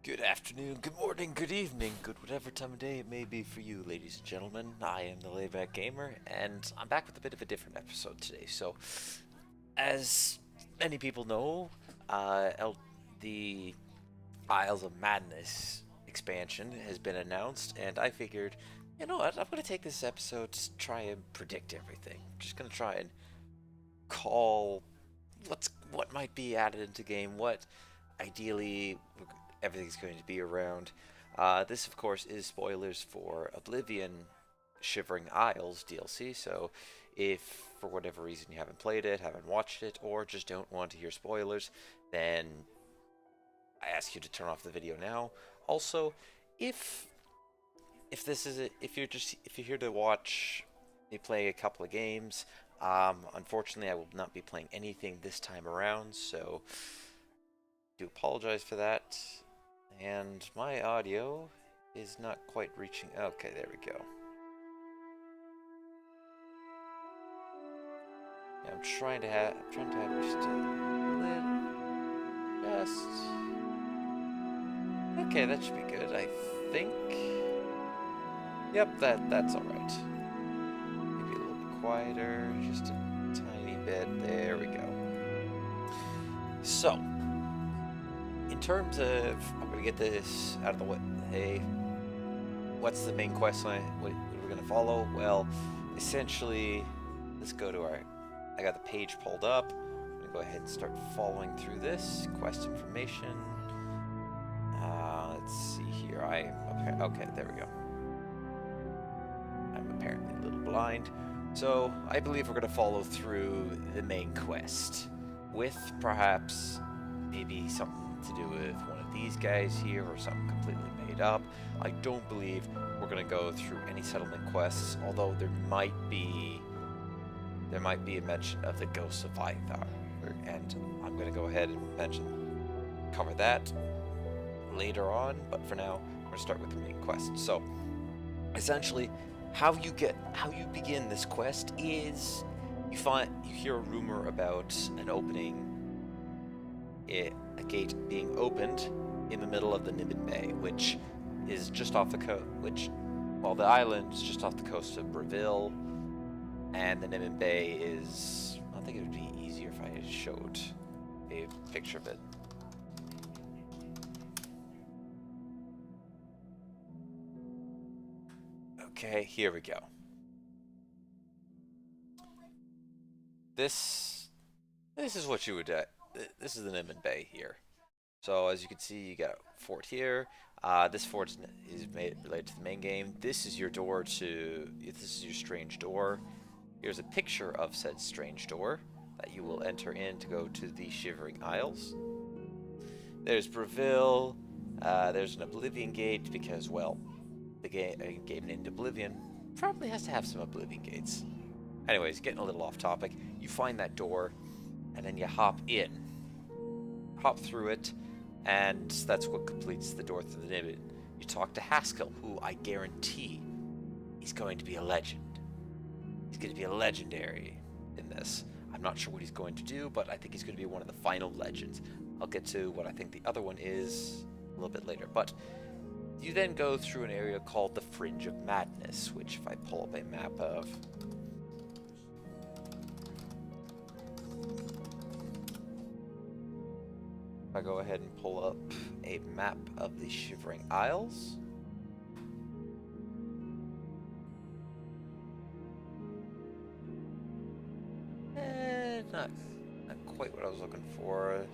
Good afternoon, good morning, good evening, good whatever time of day it may be for you, ladies and gentlemen. I am the Layback Gamer, and I'm back with a bit of a different episode today. So, as many people know, the Isles of Madness expansion has been announced, and I figured, you know what, I'm going to take this episode to try and predict everything. I'm just going to try and call what might be added into game, what ideally everything's going to be around. This, of course, is spoilers for Oblivion Shivering Isles DLC, so if for whatever reason you haven't played it, haven't watched it, or just don't want to hear spoilers, then I ask you to turn off the video now. Also, if this is if you're here to watch me play a couple of games, unfortunately I will not be playing anything this time around, so I do apologize for that. And my audio is not quite reaching. Okay, there we go. Yeah, I'm trying to have just a little, just. Okay, that should be good. I think. Yep, that's all right. Maybe a little bit quieter, just a tiny bit. There we go. So, in terms of, I'm gonna get this out of the way. Hey, what's the main quest line? What we're gonna follow? Well, essentially, let's go to our. I got the page pulled up. I'm gonna go ahead and start following through this quest information. Let's see here. Okay, there we go. I'm apparently a little blind, so I believe we're gonna follow through the main quest with perhaps maybe something to do with one of these guys here or something completely made up. I don't believe we're going to go through any settlement quests, although there might be a mention of the ghosts of Ithar, and I'm going to go ahead and cover that later on, but for now we're going to start with the main quest. So essentially how you begin this quest is you hear a rumor about an opening, a gate being opened in the middle of the Nimbin Bay, which is just off the coast. The island is just off the coast of Breville, and the Nimbin Bay is. I think it would be easier if I showed a picture of it. Okay, here we go. This is what you would. This is the Nimbin Bay here. So as you can see, you got a fort here. This fort is related to the main game. This is your door to. This is your strange door. Here's a picture of said strange door that you will enter in to go to the Shivering Isles. There's Breville. There's an Oblivion Gate because, well, the game named Oblivion probably has to have some Oblivion gates. Anyways, getting a little off topic. You find that door, and then you hop through it, and that's what completes the door through the Nimbin. You talk to Haskell, who I guarantee he's going to be a legend. He's going to be a legendary in this. I'm not sure what he's going to do, but I think he's going to be one of the final legends. I'll get to what I think the other one is a little bit later. But you then go through an area called the Fringe of Madness, which if I pull up a map of... If I go ahead and pull up a map of the Shivering Isles... Not quite what I was looking for.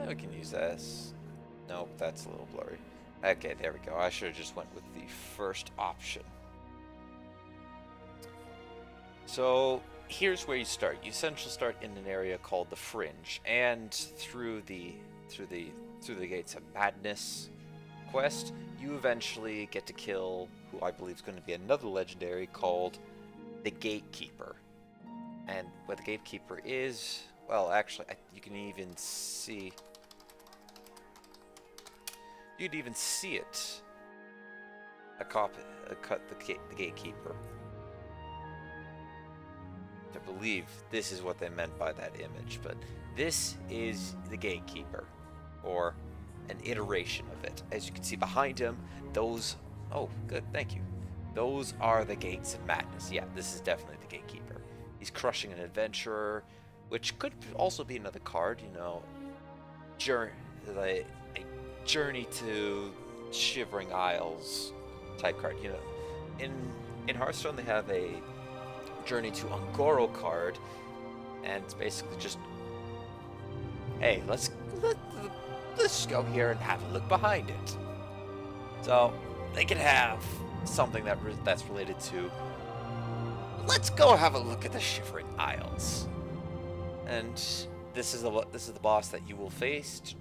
We can use this. Nope, that's a little blurry. Okay, there we go. I should have just went with the first option. So here's where you start. You essentially start in an area called the Fringe, and through the Gates of Madness quest, you eventually get to kill who I believe is going to be another legendary called the Gatekeeper. And what the Gatekeeper is, well, actually, you can even see. You'd even see it. The Gatekeeper. I believe this is what they meant by that image, but this is the Gatekeeper, or an iteration of it. As you can see behind him, those... Oh, good, thank you. Those are the Gates of Madness. Yeah, this is definitely the Gatekeeper. He's crushing an adventurer, which could also be another card, you know, a Journey to Shivering Isles type card. You know, in Hearthstone they have a Journey to Ungoro card, and it's basically just, hey, let's go here and have a look behind it. So they can have something that's related to, let's go have a look at the Shivering Isles. And this is the boss that you will face to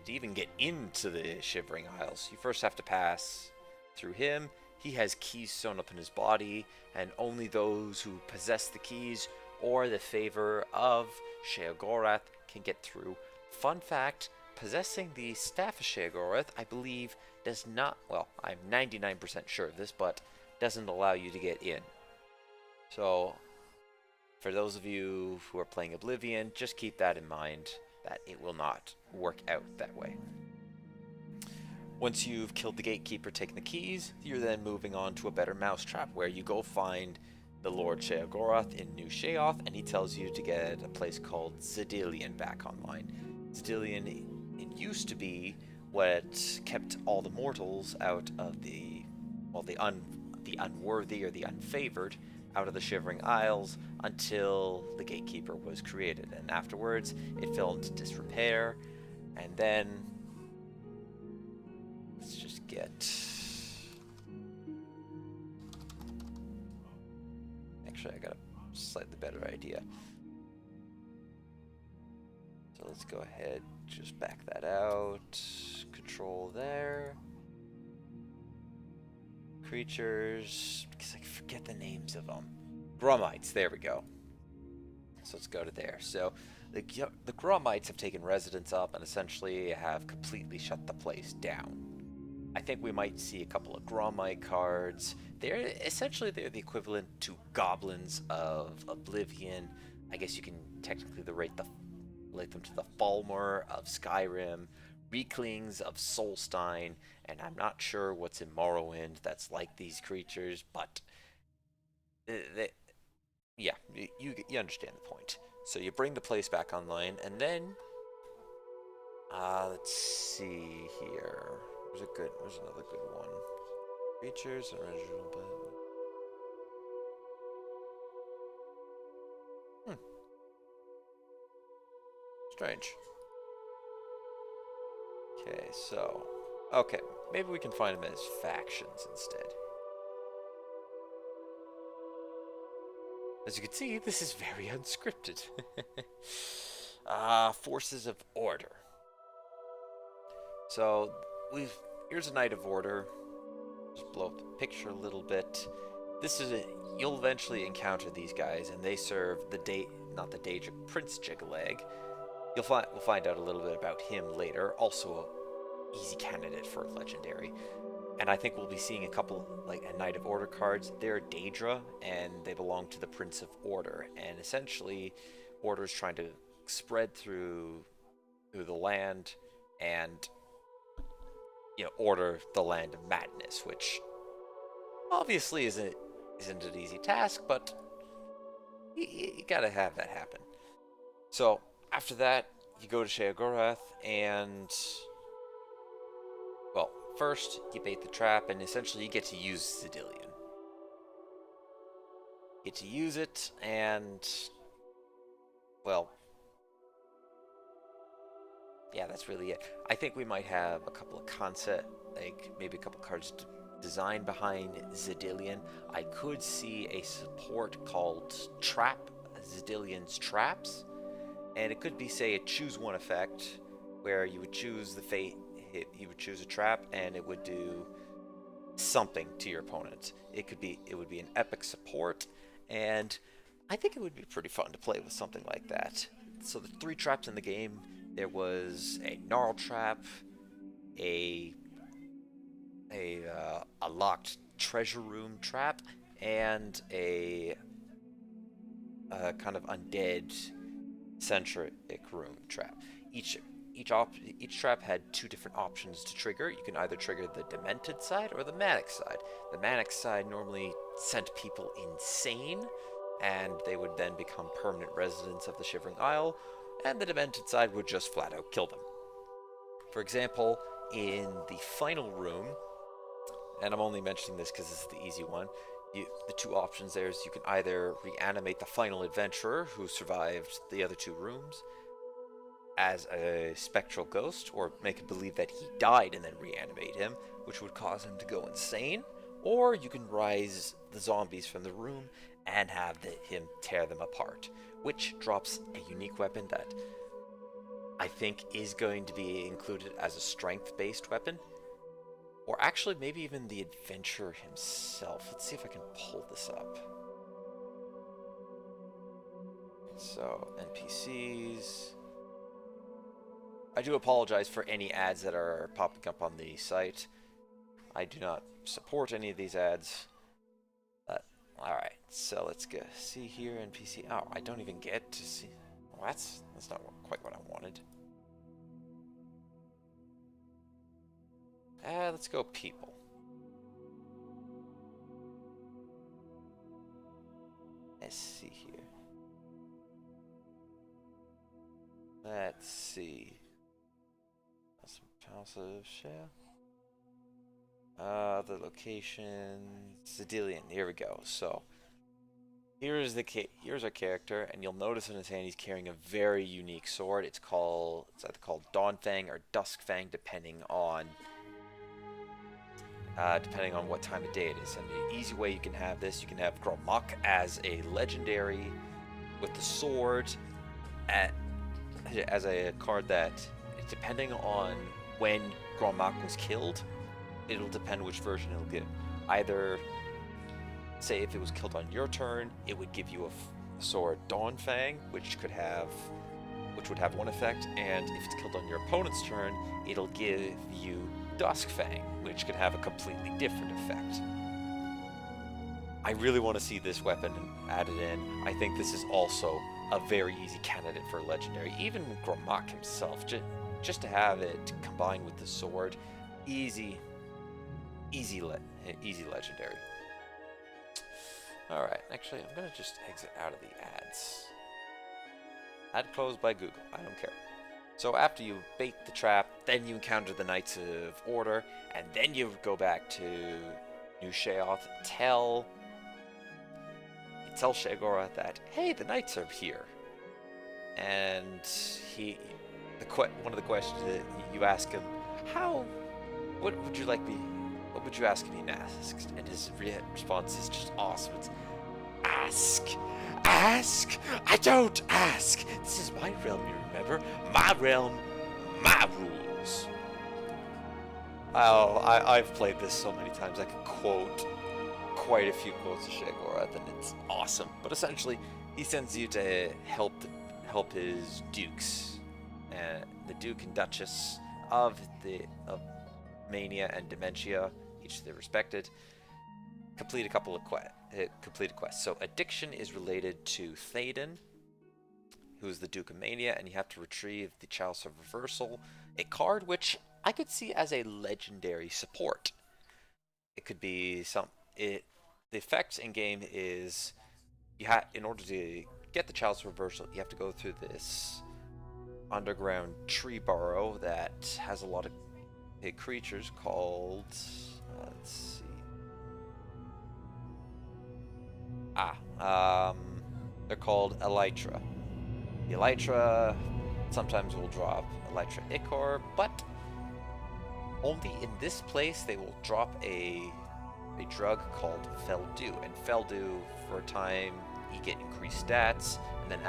even get into the Shivering Isles. You first have to pass through him. He has keys sewn up in his body, and only those who possess the keys or the favor of Sheogorath can get through. Fun fact, possessing the Staff of Sheogorath, I believe, does not, well, I'm 99% sure of this, but doesn't allow you to get in. So, for those of you who are playing Oblivion, just keep that in mind, that it will not work out that way. Once you've killed the Gatekeeper, taken the keys, you're then moving on to a better mousetrap, where you go find the Lord Sheogorath in New Sheoth, and he tells you to get a place called Xedilian back online. Xedilian, it used to be what kept all the mortals out of the unworthy or the unfavored out of the Shivering Isles until the Gatekeeper was created, and afterwards it fell into disrepair. And then let's just get, actually I got a slightly better idea. So let's go ahead, just back that out, control there. Creatures, because I forget the names of them. Grumites, there we go. So let's go to there. So the Grumites have taken residence up and essentially have completely shut the place down. I think we might see a couple of Gromite cards. They're the equivalent to goblins of Oblivion. I guess you can technically relate them to the Falmer of Skyrim, Weaklings of Solstein, and I'm not sure what's in Morrowind that's like these creatures, but yeah, you understand the point. So you bring the place back online, and then let's see here. There's another good one. Creatures original, but strange. Okay, so maybe we can find them as factions instead. As you can see, this is very unscripted. Forces of Order. So here's a Knight of Order. Just blow up the picture a little bit. You'll eventually encounter these guys, and they serve Prince Jiggalag. We'll find out a little bit about him later. Also, an easy candidate for a legendary. And I think we'll be seeing a couple, like a Knight of Order cards. They're Daedra, and they belong to the Prince of Order. And essentially, Order's trying to spread through the land and, order the land of madness, which obviously isn't an easy task, but you gotta have that happen. So after that, you go to Sheogorath, and first you bait the trap, and essentially you get to use Xedilian. You get to use it, and yeah, that's really it. I think we might have a couple of maybe a couple cards designed behind Xedilian. I could see a support called Xedilian's Traps, and it could be, say, a choose one effect, where you would choose you would choose a trap, and it would do something to your opponent. It would be an epic support, and I think it would be pretty fun to play with something like that. So the 3 traps in the game, there was a Gnarl Trap, a locked treasure room trap, and a kind of undead centric room trap. Each trap had two different options to trigger. You can either trigger the demented side or the manic side. The manic side normally sent people insane, and they would then become permanent residents of the Shivering Isle, and the demented side would just flat out kill them. For example, in the final room, and I'm only mentioning this because this is the easy one, the two options there is you can either reanimate the final adventurer who survived the other two rooms as a spectral ghost, or make it believe that he died and then reanimate him, which would cause him to go insane, or you can rise the zombies from the room and have him tear them apart, which drops a unique weapon that I think is going to be included as a strength-based weapon. Or actually, maybe even the adventurer himself. Let's see if I can pull this up. So, NPCs. I do apologize for any ads that are popping up on the site. I do not support any of these ads. Alright, so let's go see here, NPC. Oh, I don't even get to see. Well, that's not quite what I wanted. Let's go people. Let's see here. Let's see. That's some passive share. The location, Zedilian. Here we go. So here's our character, and you'll notice in his hand he's carrying a very unique sword. It's either called Dawnfang or Duskfang, depending on what time of day it is. And the easy way you can have this, you can have Grommak as a legendary with the sword as a card that, depending on when Grommak was killed, it'll depend which version it'll give. Either, say if it was killed on your turn, it would give you a sword Dawnfang, which would have one effect, and if it's killed on your opponent's turn, it'll give you Duskfang, which could have a completely different effect. I really want to see this weapon added in. I think this is also a very easy candidate for a legendary. Even Grommak himself, just to have it combined with the sword, easy legendary. Alright, actually, I'm going to just exit out of the ads. Ad closed by Google. I don't care. So after you bait the trap, then you encounter the Knights of Order, and then you go back to New Sheoth, tell Shagora that, hey, the Knights are here. And one of the questions that you ask him, what would you ask me next? And his response is just awesome. It's, ask, I don't ask. This is my realm, you remember? My realm, my rules. Oh, I've played this so many times. I could quote quite a few quotes of Sheogorath, and it's awesome. But essentially, he sends you to help his dukes, the Duke and Duchess of Mania and Dementia, each their respected, complete a quest. So Addiction is related to Théoden, who is the Duke of Mania, and you have to retrieve the Chalice of Reversal, a card which I could see as a legendary support. It could be the effect in game is in order to get the Chalice of Reversal, you have to go through this underground tree burrow that has a lot of big creatures called, let's see. They're called Elytra. The Elytra sometimes will drop Elytra Ichor, but only in this place they will drop a drug called Feldu. And Feldu, for a time, you get increased stats, and then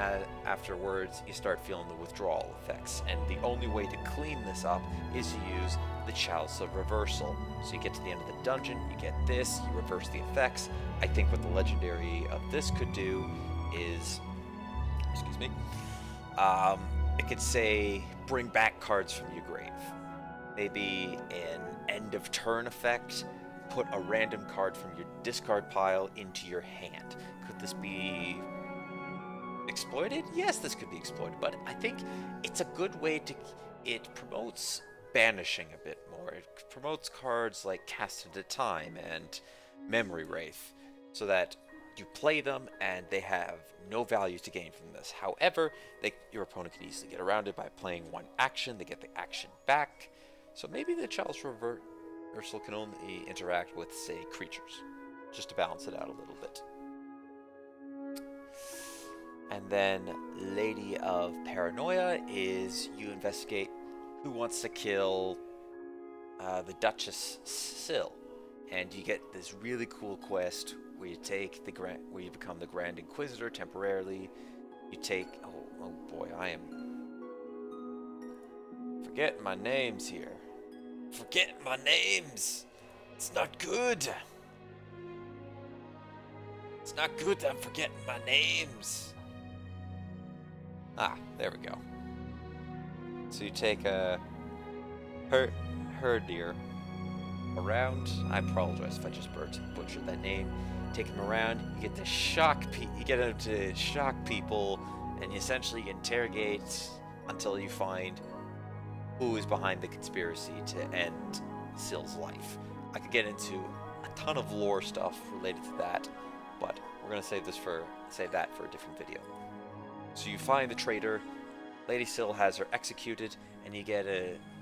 afterwards you start feeling the withdrawal effects. And the only way to clean this up is to use the Chalice of Reversal. So you get to the end of the dungeon, you get this, you reverse the effects. I think what the legendary of this could do is, it could say bring back cards from your grave. Maybe an end of turn effect, put a random card from your discard pile into your hand. Could this be exploited? Yes, this could be exploited, but I think it's a good way to it promotes banishing a bit more. It promotes cards like Casted at Time and Memory Wraith, so that you play them and they have no value to gain from this. However, your opponent can easily get around it by playing one action. They get the action back. So maybe the Chalice Reversal can only interact with, say, creatures, just to balance it out a little bit. And then Lady of Paranoia is you investigate who wants to kill the Duchess Syl, and you get this really cool quest where you take where you become the Grand Inquisitor temporarily. You take oh boy, I am forgetting my names here. Forgetting my names. It's not good. It's not good that I'm forgetting my names. Ah, there we go. So you take a Herdir around. I apologize if I just butchered that name. Take him around. You get to you get him to shock people, and you essentially interrogate until you find who is behind the conspiracy to end Syl's life. I could get into a ton of lore stuff related to that, but we're gonna save that for a different video. So you find the traitor. Lady Syl has her executed, and you get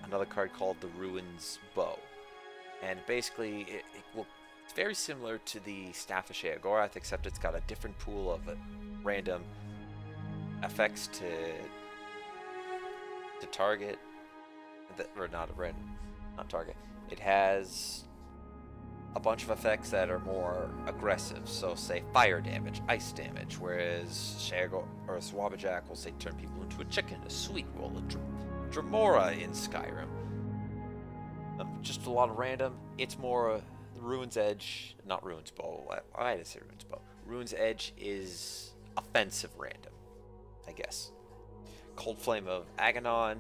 another card called the Ruins Bow. And basically, it's very similar to the Staff of Sheogorath, except it's got a different pool of random effects to target, or not target. It has a bunch of effects that are more aggressive, so say fire damage, ice damage, whereas Swabajak will say turn people into a chicken, a sweet roll, a Dremora in Skyrim. Just a lot of random. It's more Ruin's Edge, not Ruin's Bow. I had to say Ruin's Bow. Ruin's Edge is offensive random, I guess. Cold Flame of Aganon.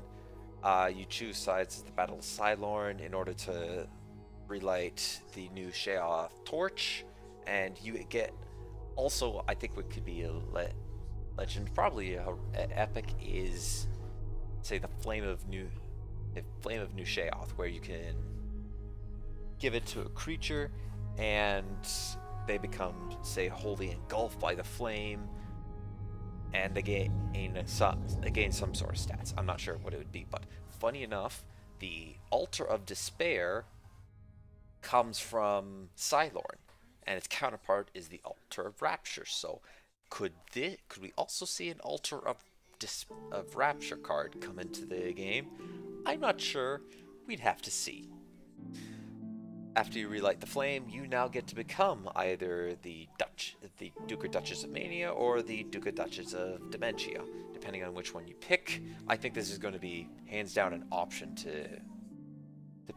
You choose sides of the Battle of Cylorn in order to relight the new Sheoth torch, and you get also, I think what could be a legend, probably a epic, is say the Flame of New Sheoth, where you can give it to a creature and they become, say, wholly engulfed by the flame, and they gain some sort of stats. I'm not sure what it would be, but funny enough, the Altar of Despair comes from Cylorn, and its counterpart is the Altar of Rapture. So could we also see an Altar of Rapture card come into the game? I'm not sure. We'd have to see. After you relight the flame, you now get to become either the Duke or Duchess of Mania or the Duke or Duchess of Dementia, depending on which one you pick. I think this is going to be hands down an option to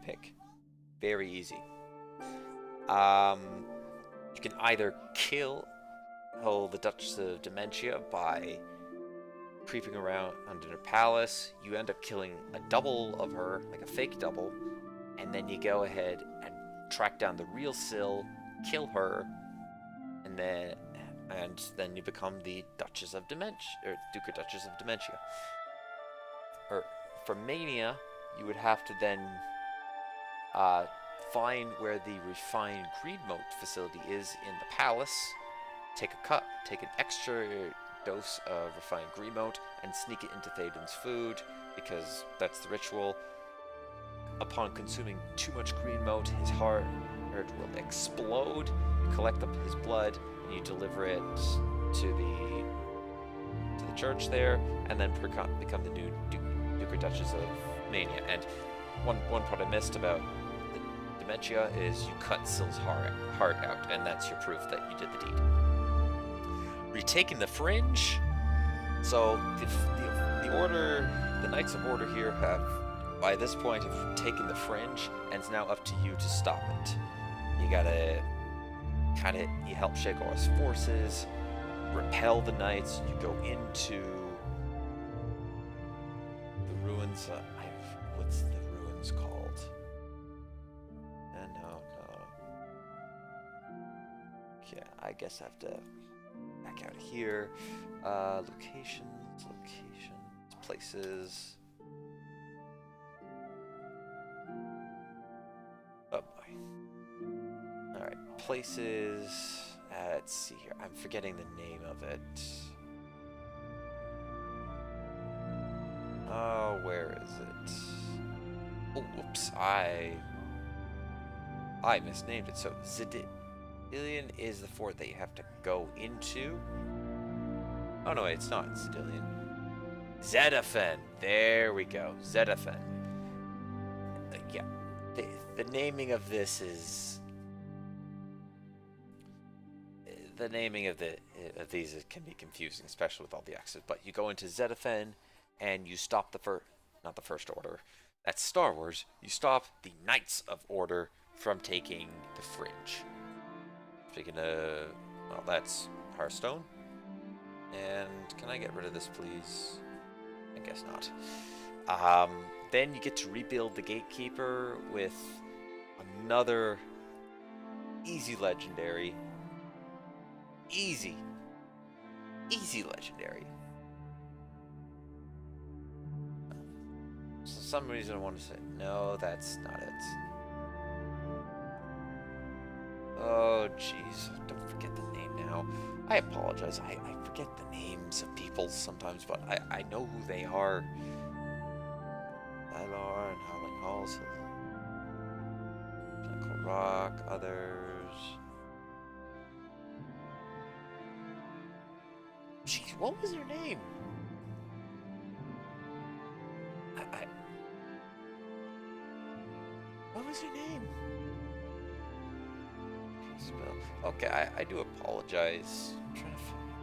pick. Very easy. You can either kill the Duchess of Dementia by creeping around under her palace. You end up killing a double of her, like a fake double, and then you go ahead and track down the real Syl, kill her, and then you become the Duchess of Dementia, or Duke or Duchess of Dementia. Or for Mania, you would have to then find where the refined Greenmote facility is in the palace, take an extra dose of refined Greenmote, and sneak it into Théoden's food, because that's the ritual. Upon consuming too much Greenmote, his heart will explode. You collect up his blood, and you deliver it to the church there, and then become the new Duke or Duchess of Mania. And one part I missed about the Dementia is you cut Syl's heart out, and that's your proof that you did the deed. Retaking the Fringe. So the Knights of Order here have, by this point, have taken the Fringe, and it's now up to you to stop it. You gotta you help Sheogorath's forces, repel the Knights. You go into the ruins. What's the ruins called? No. Yeah, I guess I have to back out of here. Locations, places. place is... let's see here. I'm forgetting the name of it. Oh, where is it? Oh, whoops. I misnamed it. So, Zedilian is the fort that you have to go into. Oh, no, wait, it's not Zedilian. Zedafen. There we go. Zedafen. Yeah. The naming of this is... The naming of these can be confusing, especially with all the X's. But you go into Zedafen, and you stop not the First Order. That's Star Wars. You stop the Knights of Order from taking the Fringe. Speaking of... Well, that's Hearthstone. And can I get rid of this, please? I guess not. Then you get to rebuild the Gatekeeper with another easy legendary. Easy legendary. For some reason I want to say, no, that's not it. Oh, jeez. Don't forget the name now. I apologize. I forget the names of people sometimes, but I know who they are. Valor and Howling Halls. Pinnacle Rock, others. Jeez, what was her name? What was her name? Okay, I do apologize.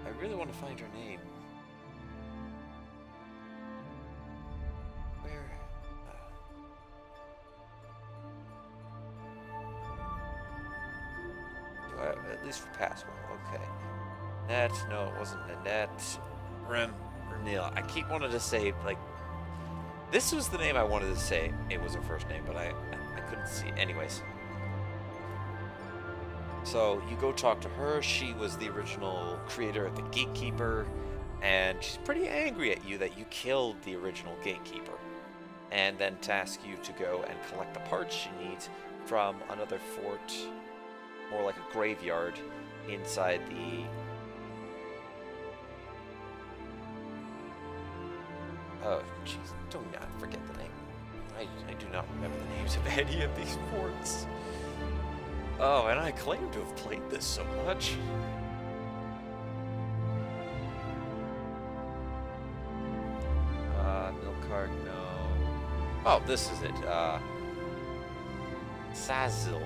I really want to find her name. Where? At least for past one. Okay. Nanette. No, it wasn't Nanette. Renilla. I keep wanting to say, like, this was the name I wanted to say. It was her first name, but I couldn't see. Anyways. So you go talk to her. She was the original creator of the Gatekeeper, and she's pretty angry at you that you killed the original Gatekeeper, and then task you to go and collect the parts she needs from another fort, more like a graveyard, inside the... Oh, jeez, do not forget the name. I do not remember the names of any of these forts. Oh, and I claim to have played this so much. Milcard, no. Oh, this is it. Sazil.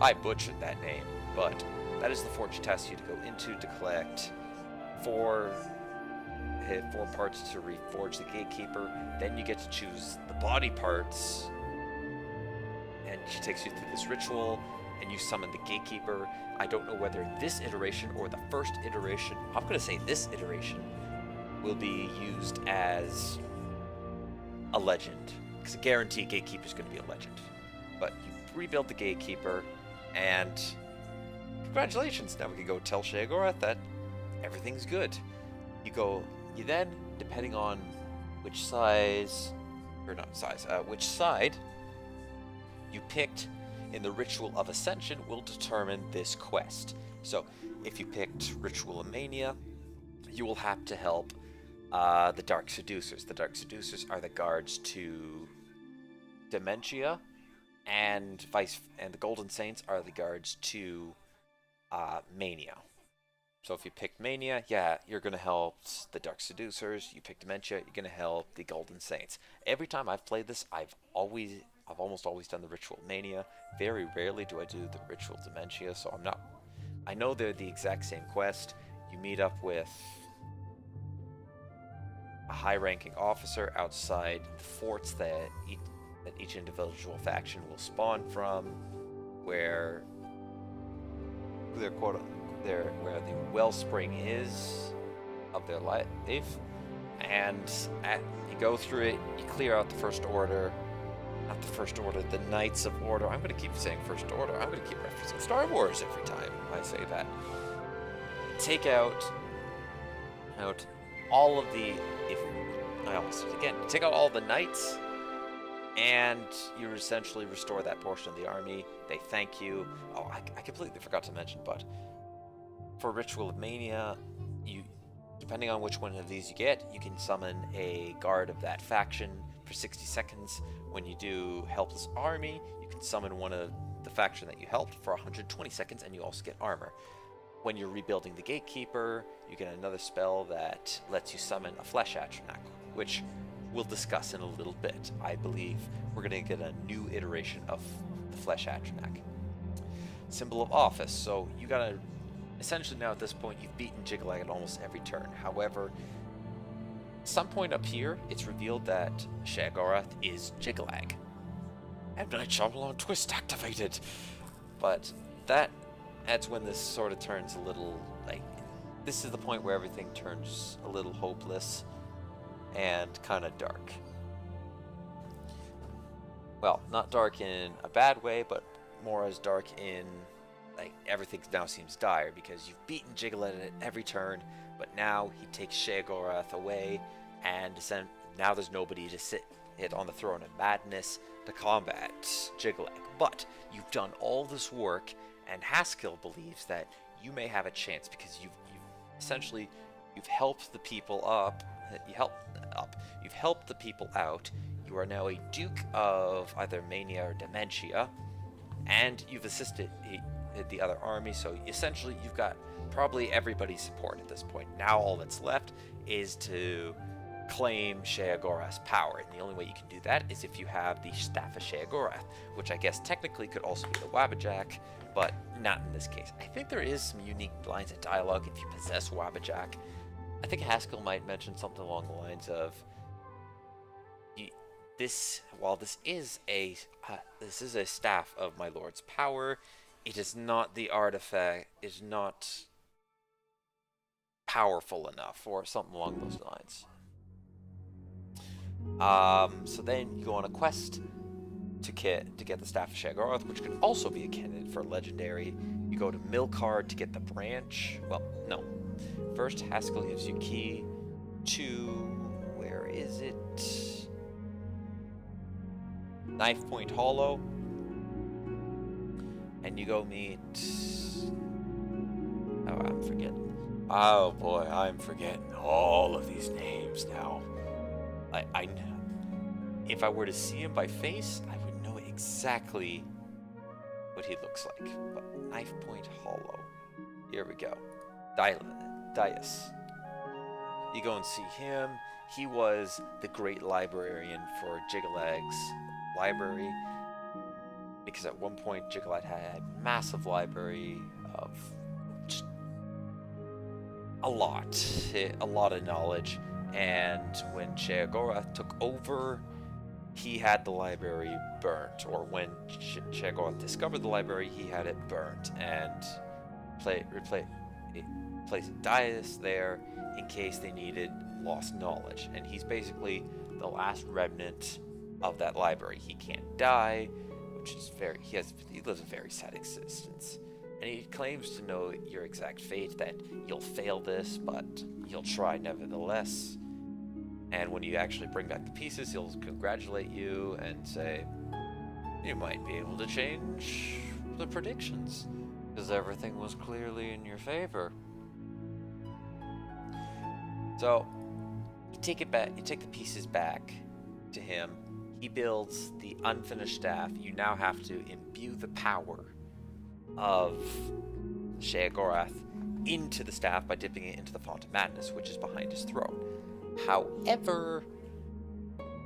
I butchered that name, but that is the fort she tasks you to go into to collect four parts to reforge the Gatekeeper. Then you get to choose the body parts, and she takes you through this ritual, and you summon the Gatekeeper. I don't know whether this iteration or the first iteration, I'm going to say this iteration, will be used as a legend, because I guarantee Gatekeeper is going to be a legend. But you rebuild the Gatekeeper, and congratulations, now we can go tell Sheogorath that everything's good. You then, depending on which which side you picked in the Ritual of Ascension will determine this quest. So, if you picked Ritual of Mania, you will have to help the Dark Seducers. The Dark Seducers are the guards to Dementia, and the Golden Saints are the guards to Mania. So if you picked Mania, yeah, you're going to help the Dark Seducers. You pick Dementia, you're going to help the Golden Saints. Every time I've played this, I've almost always done the Ritual Mania. Very rarely do I do the Ritual Dementia, so I know they're the exact same quest. You meet up with a high-ranking officer outside the forts that each individual faction will spawn from, where the wellspring is of their life, and you go through it. You clear out the First Order, not the First Order, the Knights of Order. I'm going to keep saying First Order. I'm going to keep referencing Star Wars every time I say that. Take out all of the. Take out all the knights, and you essentially restore that portion of the army. They thank you. Oh, I completely forgot to mention, but for Ritual of Mania, you, depending on which one of these you get, you can summon a guard of that faction for 60 seconds. When you do Helpless Army, you can summon one of the faction that you helped for 120 seconds, and you also get armor. When you're rebuilding the Gatekeeper, you get another spell that lets you summon a Flesh Atronach, which we'll discuss in a little bit. I believe we're going to get a new iteration of the Flesh Atronach. Symbol of Office. So you got to essentially now at this point you've beaten Jiglag at almost every turn. However, at some point up here, it's revealed that Sheogorath is Jiglag. And Night Shyamalan Twist activated. But that's when this sort of turns a little, like, this is the point where everything turns a little hopeless and kind of dark. Well, not dark in a bad way, but more as dark in, like, everything now seems dire because you've beaten Jiglet at every turn, but now he takes Sheogorath away, and now there's nobody to sit on the throne of madness to combat Jigleg. But you've done all this work, and Haskell believes that you may have a chance because you've essentially helped the people up. You've helped the people out. You are now a Duke of either Mania or Dementia, and you've assisted the other army. So essentially, you've got probably everybody's support at this point. Now all that's left is to claim Sheogorath's power, and the only way you can do that is if you have the Staff of Sheogorath, which I guess technically could also be the Wabbajack, but not in this case. I think there is some unique lines of dialogue if you possess Wabbajack. I think Haskell might mention something along the lines of, while this is a staff of my lord's power, it is not the artifact, is not powerful enough, or something along those lines. So then you go on a quest to get the Staff of Sheogorath, which could also be a candidate for a legendary. You go to Milcard to get the branch. Well, no. First, Haskell gives you key to, where is it? Knife Point Hollow. And you go meet... Oh, I'm forgetting. Oh boy, I'm forgetting all of these names now. I if I were to see him by face, I would know exactly what he looks like. But Knife Point Hollow. Here we go. Dias. You go and see him. He was the great librarian for Jigalag's library, because at one point Jigalag had a massive library of just a lot of knowledge, and when Sheogorath took over, he had the library burnt, or when Sheogorath discovered the library, he had it burnt, and placed Dias there in case they needed lost knowledge. And he's basically the last remnant of that library. He can't die, which is he lives a very sad existence. And he claims to know your exact fate, that you'll fail this, but you'll try nevertheless. And when you actually bring back the pieces, he'll congratulate you and say, you might be able to change the predictions, because everything was clearly in your favor. So, you take the pieces back to him. He builds the unfinished staff. You now have to imbue the power of Sheogorath into the staff by dipping it into the Font of Madness, which is behind his throne. However,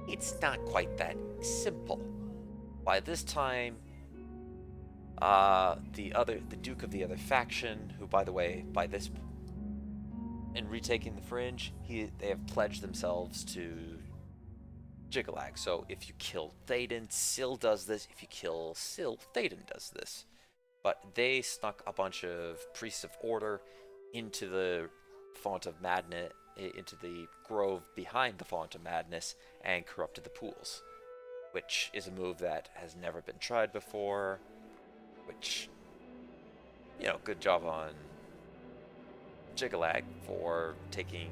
it's not quite that simple. By this time, the Duke of the other faction, who, by the way, in retaking the Fringe, they have pledged themselves to Jigalag. So if you kill Théoden, Syl does this. If you kill Syl, Théoden does this. But they snuck a bunch of Priests of Order into the Font of Madness, into the grove behind the Font of Madness, and corrupted the pools, which is a move that has never been tried before, which, good job on Jigalag for taking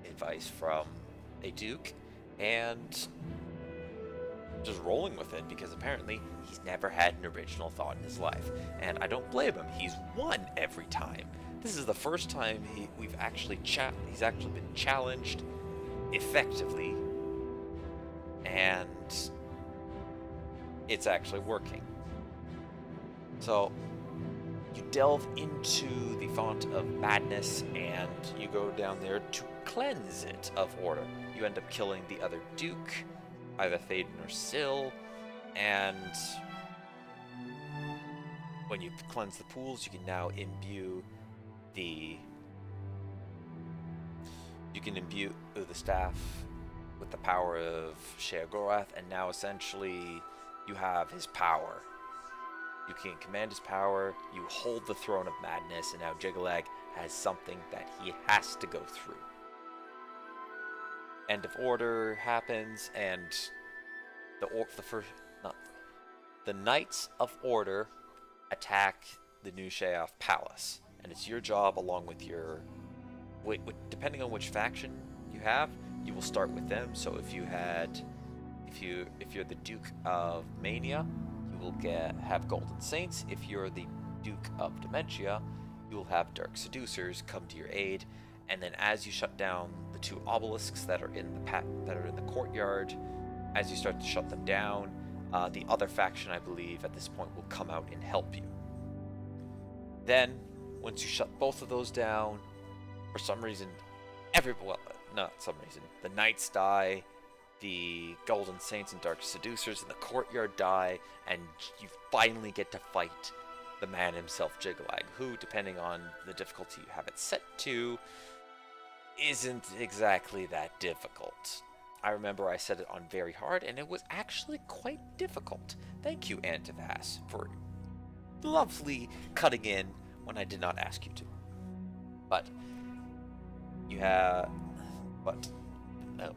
advice from a duke, and just rolling with it because apparently he's never had an original thought in his life. And I don't blame him. He's won every time. This is the first time he's actually been challenged effectively, and it's actually working. So you delve into the font of madness and you go down there to cleanse it of order. You end up killing the other Duke, either Thaden or Syl, and when you cleanse the pools, you can now imbue the staff with the power of Sheogorath, and now essentially you have his power. You can command his power, you hold the throne of madness, and now Jiggalag has something that he has to go through. End of order happens, and the Knights of Order attack the New Sheoth Palace, and it's your job, along with your, depending on which faction you have, you will start with them. So if you're the Duke of Mania, you will have Golden Saints. If you're the Duke of Dementia, you will have Dark Seducers come to your aid. And then as you shut down the two obelisks that are in the courtyard, as you start to shut them down, the other faction, I believe, at this point will come out and help you. Then, once you shut both of those down, for some reason, the Knights die, the Golden Saints and Dark Seducers in the courtyard die, and you finally get to fight the man himself, Jiggalag, who, depending on the difficulty you have it set to, isn't exactly that difficult. I remember I set it on very hard, and it was actually quite difficult. Thank you, Antivas, for lovely cutting in when I did not ask you to. But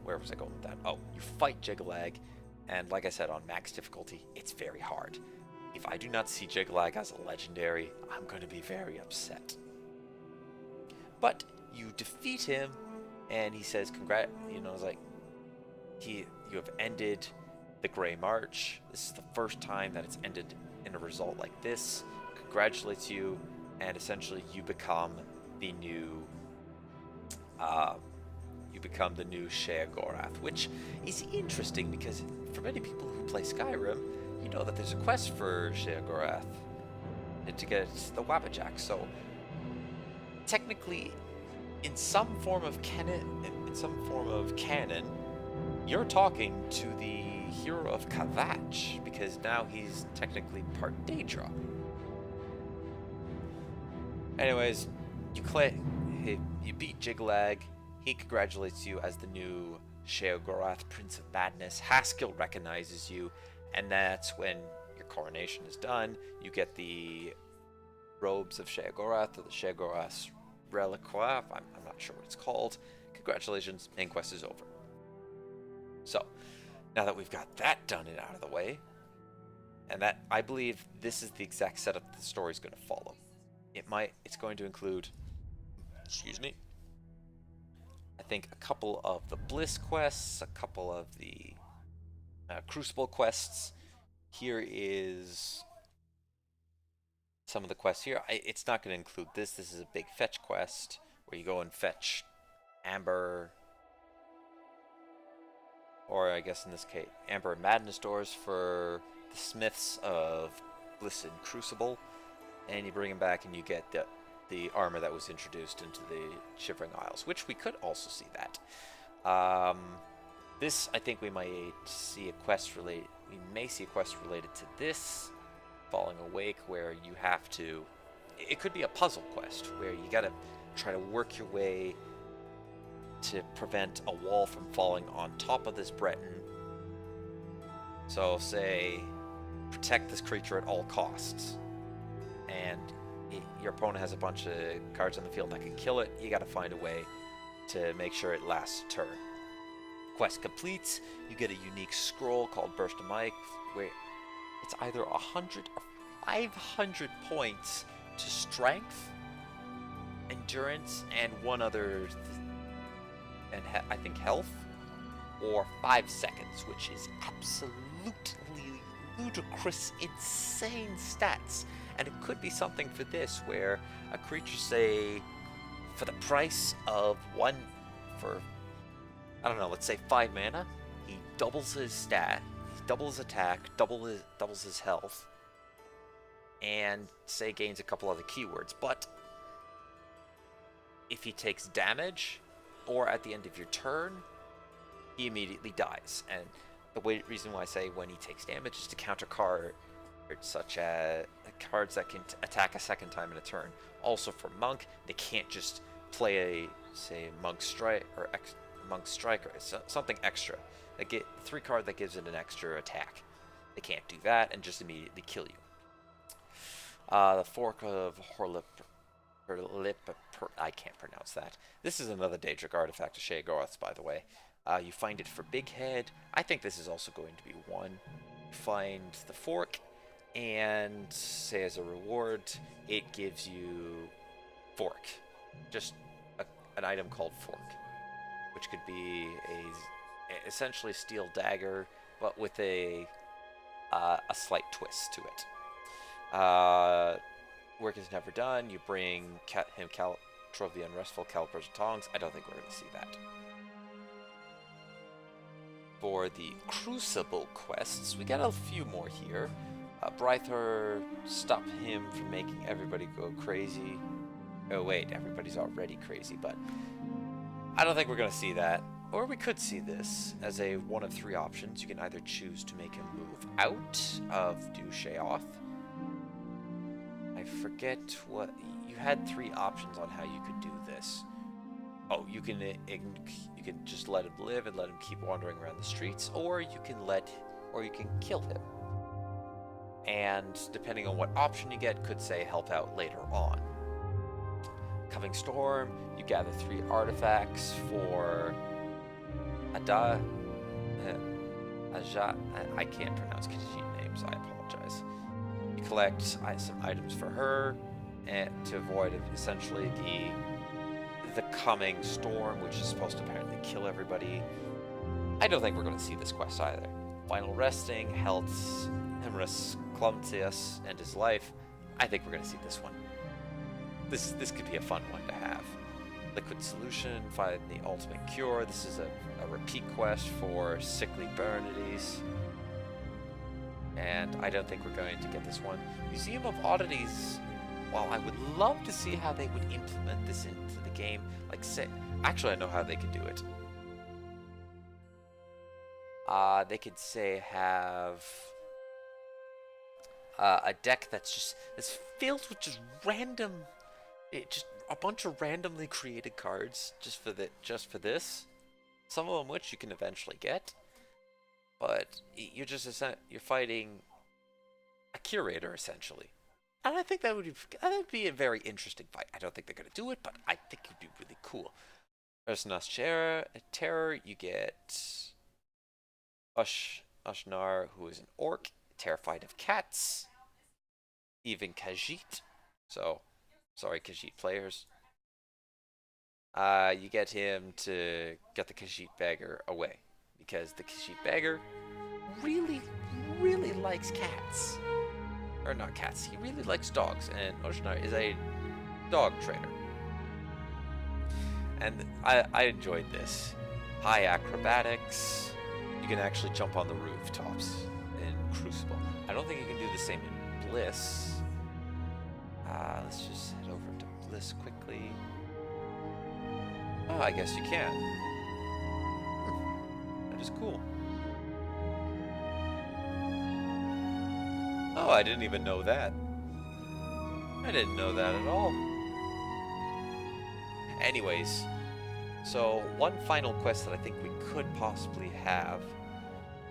where was I going with that? Oh, you fight Jiggalag, and like I said, on max difficulty, it's very hard. If I do not see Jiggalag as a legendary, I'm going to be very upset. But you defeat him, and he says, you have ended the Grey March. This is the first time that it's ended in a result like this. Congratulates you, and essentially you become the new Sheogorath, which is interesting because for many people who play Skyrim, you know that there's a quest for Sheogorath to get the Wabbajack. So technically, in some form of canon, you're talking to the hero of Kavach, because now he's technically part Daedra. Anyways, you beat Jiggalag. He congratulates you as the new Sheogorath, Prince of Madness. Haskell recognizes you, and that's when your coronation is done. You get the robes of Sheogorath, or the Sheogorath's Reliquia. I'm not sure what it's called. Congratulations, main quest is over. So, now that we've got that done and out of the way, and that, I believe this is the exact setup the story's going to follow. It's going to include, I think a couple of the Bliss quests, a couple of the Crucible quests. Here is some of the quests here. It's not going to include this. This is a big fetch quest where you go and fetch Amber, or I guess in this case, Amber and Madness doors for the Smiths of Bliss and Crucible, and you bring them back and you get the armor that was introduced into the Shivering Isles, which we could also see that. This, I think we may see a quest related to this, Falling Awake, where you have to, it could be a puzzle quest where you gotta try to work your way to prevent a wall from falling on top of this Breton. So say, protect this creature at all costs, and your opponent has a bunch of cards on the field that can kill it. You gotta find a way to make sure it lasts a turn. Quest completes, you get a unique scroll called Burst of Might, where it's either 100 or 500 points to strength, endurance, and one other, and I think health, or 5 seconds, which is absolutely absolutely ludicrous, insane stats. And it could be something for this, where a creature, say, for the price of one, for, I don't know, let's say 5 mana, he doubles his stat, he doubles his attack, doubles his health, and say gains a couple other keywords. But if he takes damage, or at the end of your turn, he immediately dies. And the reason why I say when he takes damage is to counter cards such as cards that can attack a second time in a turn. Also for Monk, they can't just play a, say, Monk Strike or Monk Striker, something extra. They get 3 card that gives it an extra attack. They can't do that and just immediately kill you. The Fork of Horlip, I can't pronounce that. This is another Daedric artifact of Sheogorath's, by the way. You find it for Big Head. I think this is also going to be 1. You find the Fork, and say as a reward, it gives you Fork. Just an item called Fork, which could be essentially steel dagger, but with a slight twist to it. Work is never done. You bring him Trove the Unrestful, Calipers and Tongs. I don't think we're going to see that. For the Crucible quests, we got a few more here. Brythor, stop him from making everybody go crazy. Oh wait, everybody's already crazy, but I don't think we're going to see that. Or we could see this as a one of 3 options. You can either choose to make him move out of Sheoth. I forget what... You had 3 options on how you could do this. Oh, you can just let him live and let him keep wandering around the streets, or you can kill him. And depending on what option you get, could say help out later on. Coming Storm, you gather 3 artifacts for Aja. I can't pronounce Khajiit names, I apologize. You collect some items for her, and to avoid essentially the coming storm, which is supposed to apparently kill everybody. I don't think we're going to see this quest either. Final Resting, Health, Hemorrhus Clumsius, and his life. I think we're going to see this one. This could be a fun one to have. Liquid Solution, find the ultimate cure. This is a repeat quest for Sickly Burnities. And I don't think we're going to get this one. Museum of Oddities, while I would love to see how they would implement this into the game, like say, actually I know how they could do it. They could say have a deck that's filled with just random, just a bunch of randomly created cards just for this. Some of them which you can eventually get, but you're fighting a curator essentially. And I think that would be a very interesting fight. I don't think they're going to do it, but I think it would be really cool. There's Terror. You get Ushnar, who is an orc, terrified of cats. Even Khajiit. So, sorry, Khajiit players. You get him to get the Khajiit beggar away, because the Khajiit beggar really, really likes cats. Or not cats, he really likes dogs, and Oshnar is a dog trainer. And I enjoyed this. High acrobatics. You can actually jump on the rooftops in Crucible. I don't think you can do the same in Bliss. Let's just head over to Bliss quickly. Oh, I guess you can. That is cool. Oh, I didn't even know that. I didn't know that at all. Anyways, so one final quest that I think we could possibly have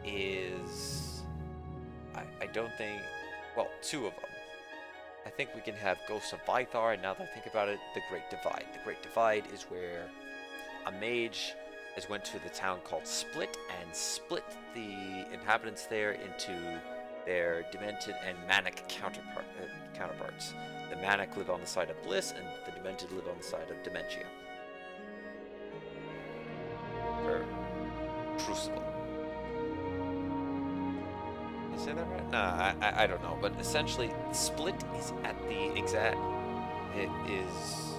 is... I don't think... Well, 2 of them. I think we can have Ghosts of Vythar, and now that I think about it, the Great Divide. The Great Divide is where a mage has went to the town called Split and split the inhabitants there into their demented and manic counterparts. The manic live on the side of bliss, and the demented live on the side of dementia. Or Crucible. say that right? Nah, I don't know. But essentially, split is at the exact. It is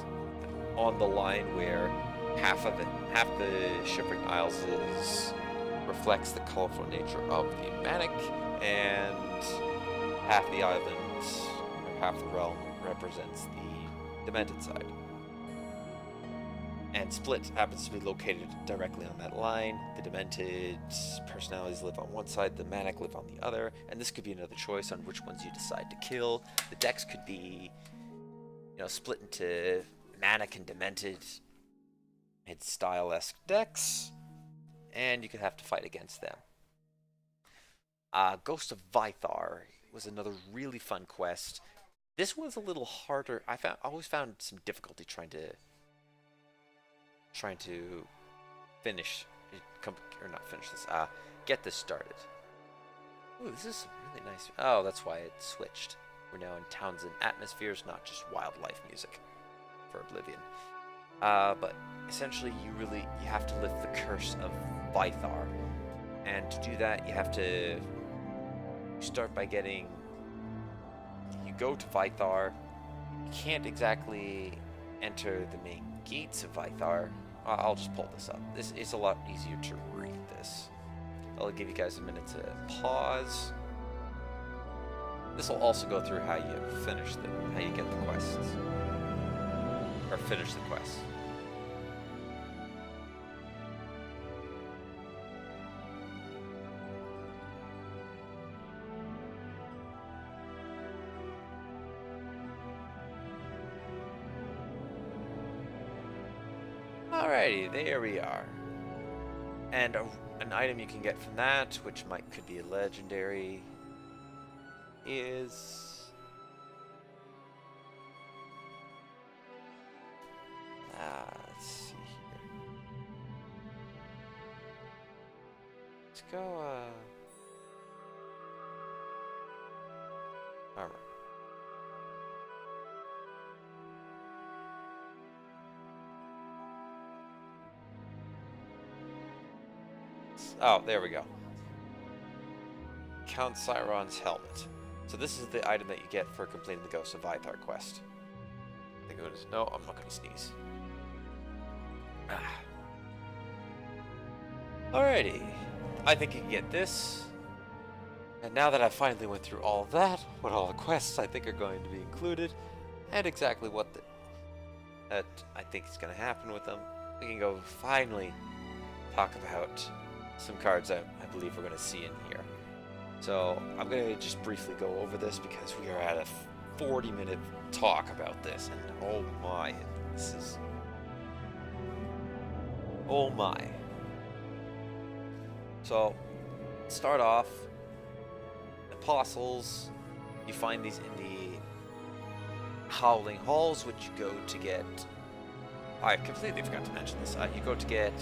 on the line where half the shivering isles reflects the colorful nature of the manic, and half the island, or half the realm, represents the demented side. And Split happens to be located directly on that line. The demented personalities live on one side, the manic live on the other, and this could be another choice on which ones you decide to kill. The decks could be, split into manic and demented mid-style-esque decks, and you could have to fight against them. Ghost of Vythar was another really fun quest. This one's a little harder. I always found some difficulty trying to finish, or not finish this, get this started. Ooh, this is some really nice. Oh, that's why it switched. We're now in towns and atmospheres, not just wildlife music for Oblivion. But essentially, you have to lift the curse of Vythar, and to do that, you have to start by you go to Vythar. You can't exactly enter the main gates of Vythar. I'll just pull this up. This is a lot easier to read this. I'll give you guys a minute to pause. This will also go through how you get the quests. Or finish the quest. Alrighty, there we are. And an item you can get from that, which could be a legendary, is let's see here. Let's go armor. Oh, there we go. Count Cyron's helmet. So this is the item that you get for completing the Ghost of Vythar quest. I think it was, no, I'm not going to sneeze. Alrighty. I think you can get this. And now that I finally went through all of that, what all the quests I think are going to be included, and exactly what that I think is going to happen with them, we can go finally talk about some cards that I believe we're going to see in here. So I'm going to just briefly go over this because we are at a 40-minute talk about this, and oh my, this is... oh my. So, start off, Apostles, you find these in the Howling Halls, which you go to get... I completely forgot to mention this. You go to get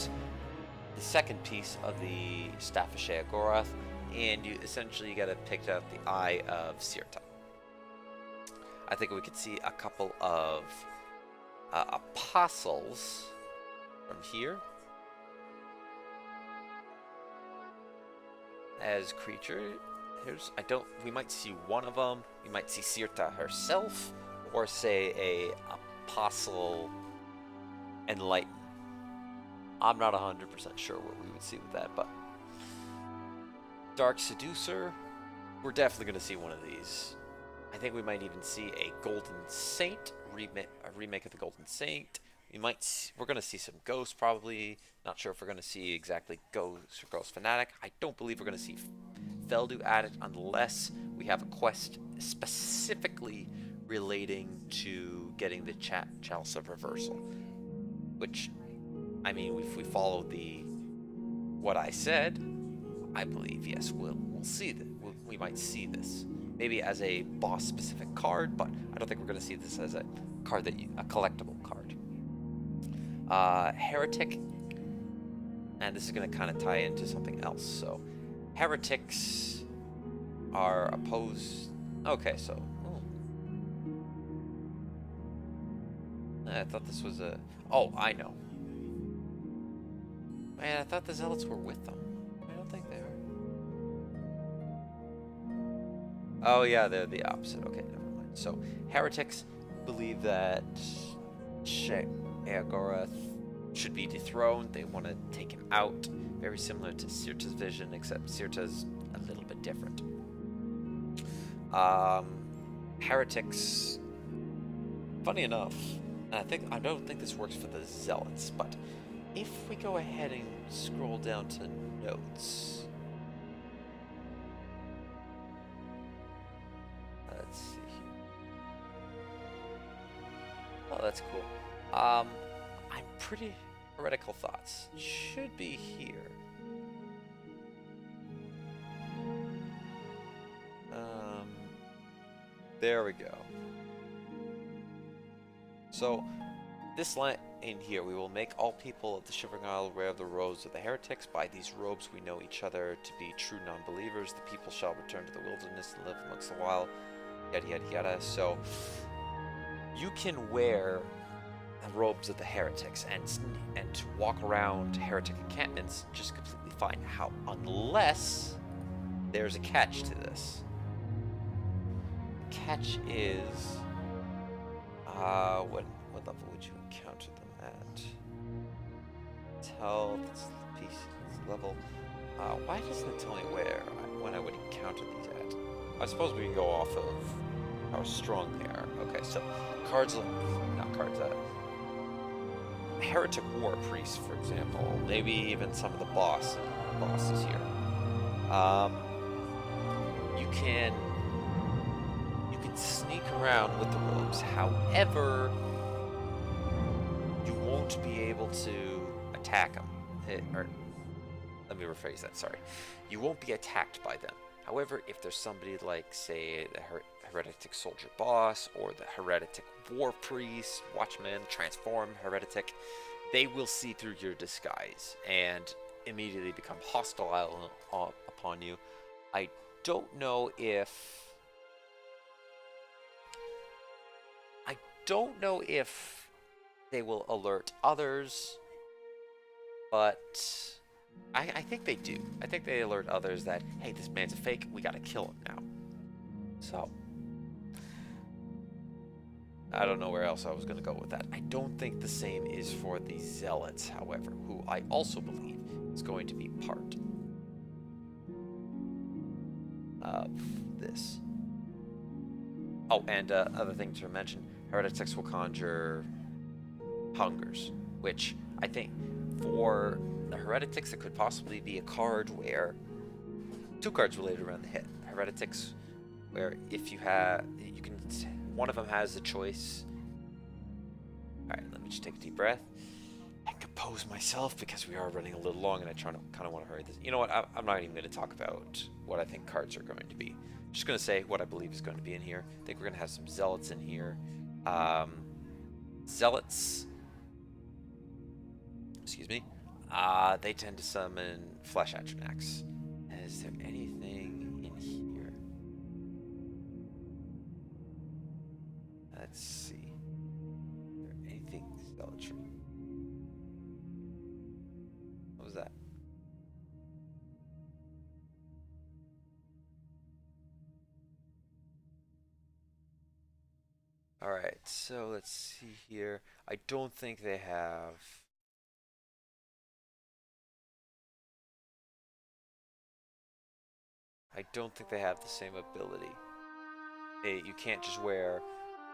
the second piece of the Staff of Sheogorath, and you gotta pick out the Eye of Sirta. I think we could see a couple of apostles from here as creature. We might see one of them. We might see Sirta herself, or say a apostle enlightened. I'm not 100% sure what we would see with that, but Dark Seducer, we're definitely going to see one of these. I think we might even see a Golden Saint, a remake of the Golden Saint. We're going to see some Ghosts probably. Not sure if we're going to see exactly Ghost or Ghost Fanatic. I don't believe we're going to see Feldu added unless we have a quest specifically relating to getting the Chalice of Reversal. Which, I mean, if we follow what I said, I believe, yes, we'll see that. We might see this. Maybe as a boss-specific card, but I don't think we're going to see this as a card a collectible card. Heretic, and this is going to kind of tie into something else. So, heretics are opposed. Okay, so I thought this was a. Oh, I know. Man, I thought the zealots were with them. I don't think they are. Oh yeah, they're the opposite. Okay, never mind. So heretics believe that Agorath should be dethroned. They want to take him out. Very similar to Sirta's vision, except Sirta's a little bit different. Um, heretics. Funny enough, I don't think this works for the zealots, but if we go ahead and scroll down to notes. Let's see here. Oh, that's cool. I'm pretty heretical thoughts. Should be here. There we go. So, this line in here, we will make all people of the Shivering Isle wear the robes of the heretics. By these robes we know each other to be true non-believers. The people shall return to the wilderness and live amongst the wild. Yada yada yada. So, you can wear the robes of the heretics and walk around heretic encampments just completely fine. How unless there's a catch to this. The catch is what level would you encounter them at? Tell this piece level. Why doesn't it tell me when I would encounter these at? I suppose we can go off of how strong they are. Okay, so heretic war priests, for example, maybe even some of the bosses here. You can sneak around with the robes. However, you won't be able to attack them. Or let me rephrase that. Sorry, you won't be attacked by them. However, if there's somebody like, say, the heretic soldier boss or the heretic war priest, watchman, transform heretic, they will see through your disguise and immediately become hostile upon you. I don't know if they will alert others, but I think they do. I think they alert others that, hey, this man's a fake, we gotta kill him now. So, I don't know where else I was gonna go with that. I don't think the same is for the zealots, however, who I also believe is going to be part of this. Oh, and other thing to mention, heretics will conjure hungers, which I think for the heretics it could possibly be a card where two cards related around the hit. Heretics, where if you can, one of them has a choice. All right, let me just take a deep breath and compose myself because we are running a little long and I kind of want to hurry this. You know what? I'm not even going to talk about what I think cards are going to be. I'm just going to say what I believe is going to be in here. I think we're going to have some zealots in here. Zealots, excuse me, they tend to summon flesh atronachs. Is there anything in here? Let's see. Is there anything zealotry? What was that? Alright, so let's see here. I don't think they have... I don't think they have the same ability. You can't just wear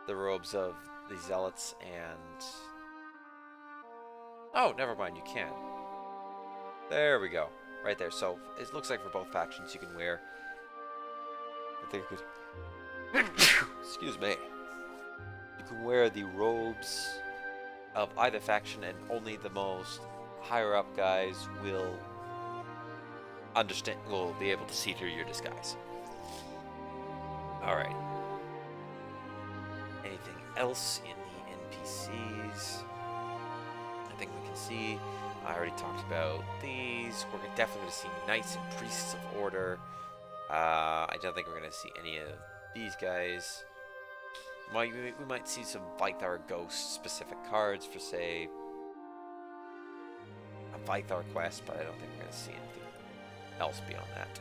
the robes of the zealots and... Oh, never mind, you can. There we go. Right there. So, it looks like for both factions you can wear... I think I could... Excuse me. You can wear the robes of either faction, and only the most higher up guys will be able to see through your disguise. Alright. Anything else in the NPCs? I think we can see. I already talked about these. We're definitely going to see Knights and Priests of Order. I don't think we're going to see any of these guys. We might see some Vythar Ghost specific cards for, say, a Vythar quest, but I don't think we're going to see anything else beyond that.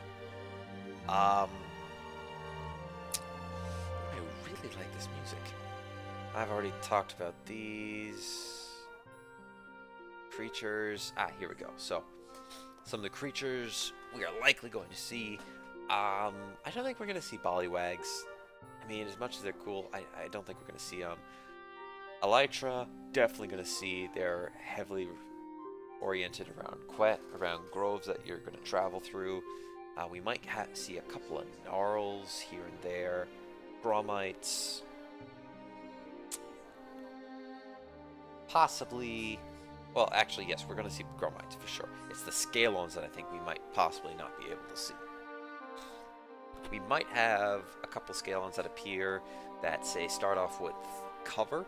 really like this music. I've already talked about these creatures. Here we go. So, some of the creatures we are likely going to see. I don't think we're going to see Bollywags. I mean, as much as they're cool, I don't think we're going to see them. Elytra, definitely going to see. They're heavily oriented around groves that you're going to travel through. We might see a couple of gnarls here and there. Bromites. Possibly... Well, actually, yes, we're going to see Gromites for sure. It's the Scalons that I think we might possibly not be able to see. We might have a couple Scalons that appear that, say, start off with cover,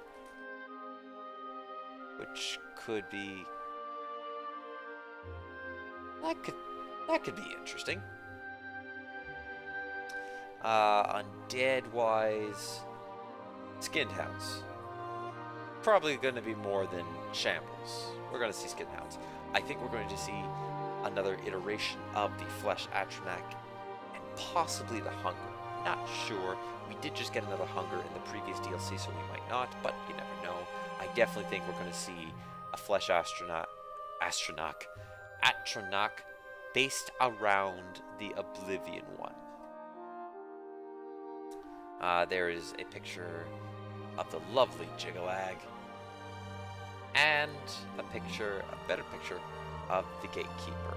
which could be... That could be interesting. Undead-wise, Skinned Hounds. Probably going to be more than Shambles. We're going to see Skinned Hounds. I think we're going to see another iteration of the Flesh Atronach and possibly the Hunger. Not sure. We did just get another Hunger in the previous DLC, so we might not, but you never know. I definitely think we're going to see a Flesh Atronach based around the Oblivion one. There is a picture of the lovely Jigalag, and a better picture of the Gatekeeper,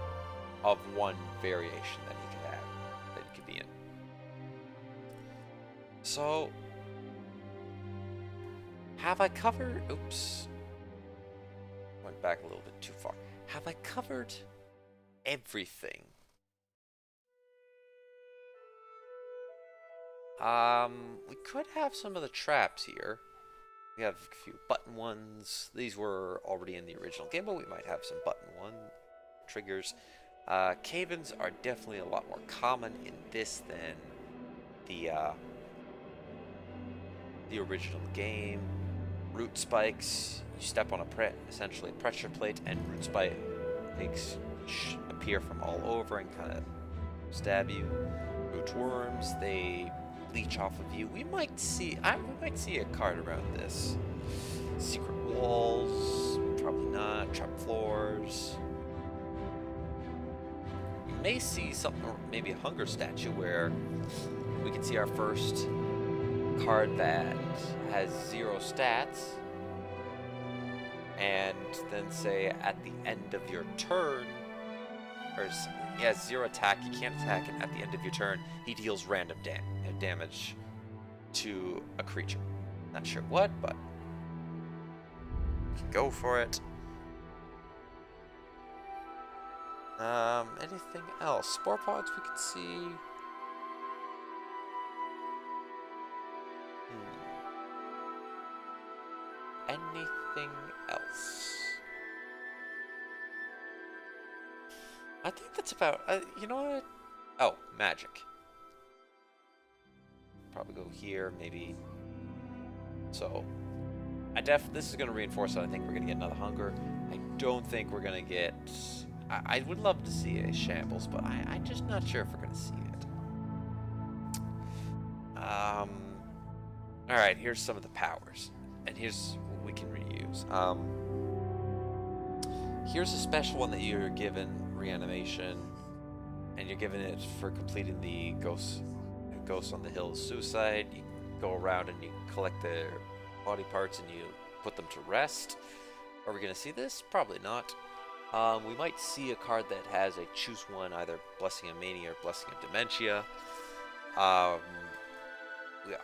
of one variation that he could have, that he could be in. So, have I covered... Oops. Went back a little bit too far. Have I covered everything? We could have some of the traps here. We have a few button ones. These were already in the original game, but we might have some button one triggers. Cave-ins are definitely a lot more common in this than the original game. Root spikes. You step on essentially a pressure plate, and root spikes appear from all over and kind of stab you. Root worms, they leech off of you. We might see a card around this. Secret walls, probably not. Trap floors. We may see something, maybe a hunger statue where we can see our first card that has 0 stats, and then say at the end of your turn, or he has 0 attack, you can't attack, and at the end of your turn, he deals random damage to a creature. Not sure what, but we can go for it. Anything else? Spore pods we could see. Anything else? I think that's about... you know what? Oh, magic. Probably go here, maybe. So, this is going to reinforce that I think we're going to get another hunger. I don't think we're going to get... I would love to see a Shambles, but I'm just not sure if we're going to see it. Alright, here's some of the powers. And here's what we can reuse. Here's a special one that you're given, Reanimation, and you're given it for completing the Ghost on the Hill Suicide. You go around and you collect their body parts and you put them to rest. Are we going to see this? Probably not. We might see a card that has a choose one, either Blessing of Mania or Blessing of Dementia. I've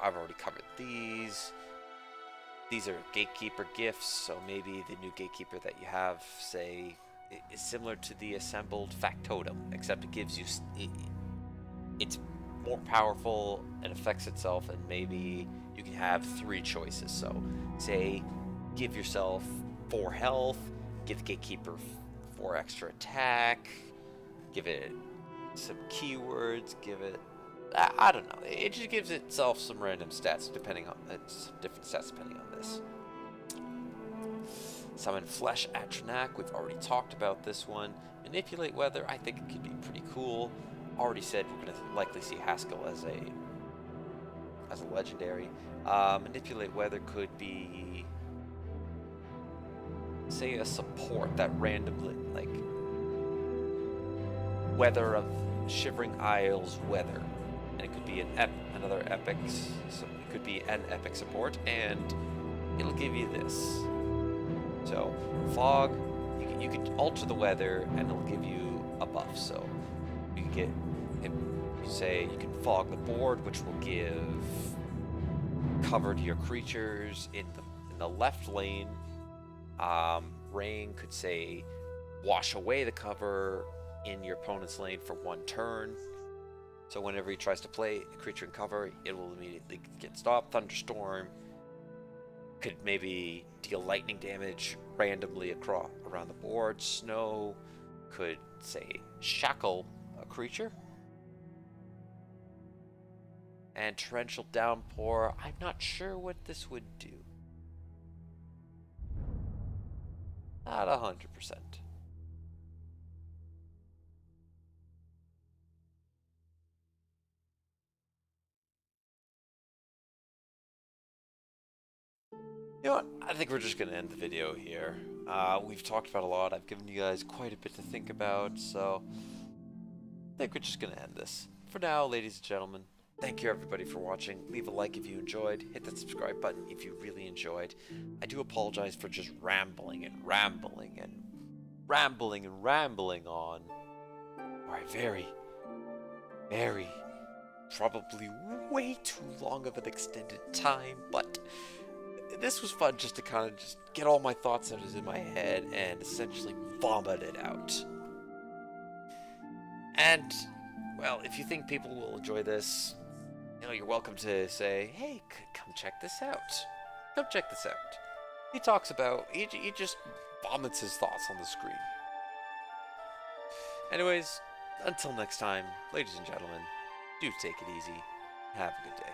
already covered these. These are Gatekeeper gifts, so maybe the new Gatekeeper that you have, say, is similar to the assembled Factotum, except it gives you... It's more powerful and affects itself, and maybe you can have 3 choices. So, say, give yourself 4 health, give the Gatekeeper 4 extra attack, give it some keywords, give it... I don't know. It just gives itself some random stats depending on... It's different stats depending on this. Summon Flesh Atronach. We've already talked about this one. Manipulate Weather. I think it could be pretty cool. Already said we're going to likely see Haskell as as a legendary. Manipulate weather could be, say, a support that randomly, like, weather of Shivering Isles weather, and it could be another epic. So it could be an epic support, and it'll give you this. So fog, you can alter the weather, and it'll give you a buff. So you can get, you say you can fog the board, which will give cover to your creatures in the left lane. Rain could say wash away the cover in your opponent's lane for 1 turn. So whenever he tries to play a creature in cover, it will immediately get stopped. Thunderstorm could maybe deal lightning damage randomly around the board. Snow could, say, shackle a creature. And torrential downpour, I'm not sure what this would do. Not 100%. You know what? I think we're just going to end the video here. We've talked about a lot. I've given you guys quite a bit to think about, so I think we're just going to end this. For now, ladies and gentlemen, thank you everybody for watching. Leave a like if you enjoyed. Hit that subscribe button if you really enjoyed. I do apologize for just rambling and rambling and rambling and rambling on for a very, very, probably way too long of an extended time, but this was fun just to kind of just get all my thoughts that is in my head and essentially vomit it out. And, well, if you think people will enjoy this, you know, you're welcome to say, hey, come check this out. Come check this out. He talks about, he just vomits his thoughts on the screen. Anyways, until next time, ladies and gentlemen, do take it easy. Have a good day.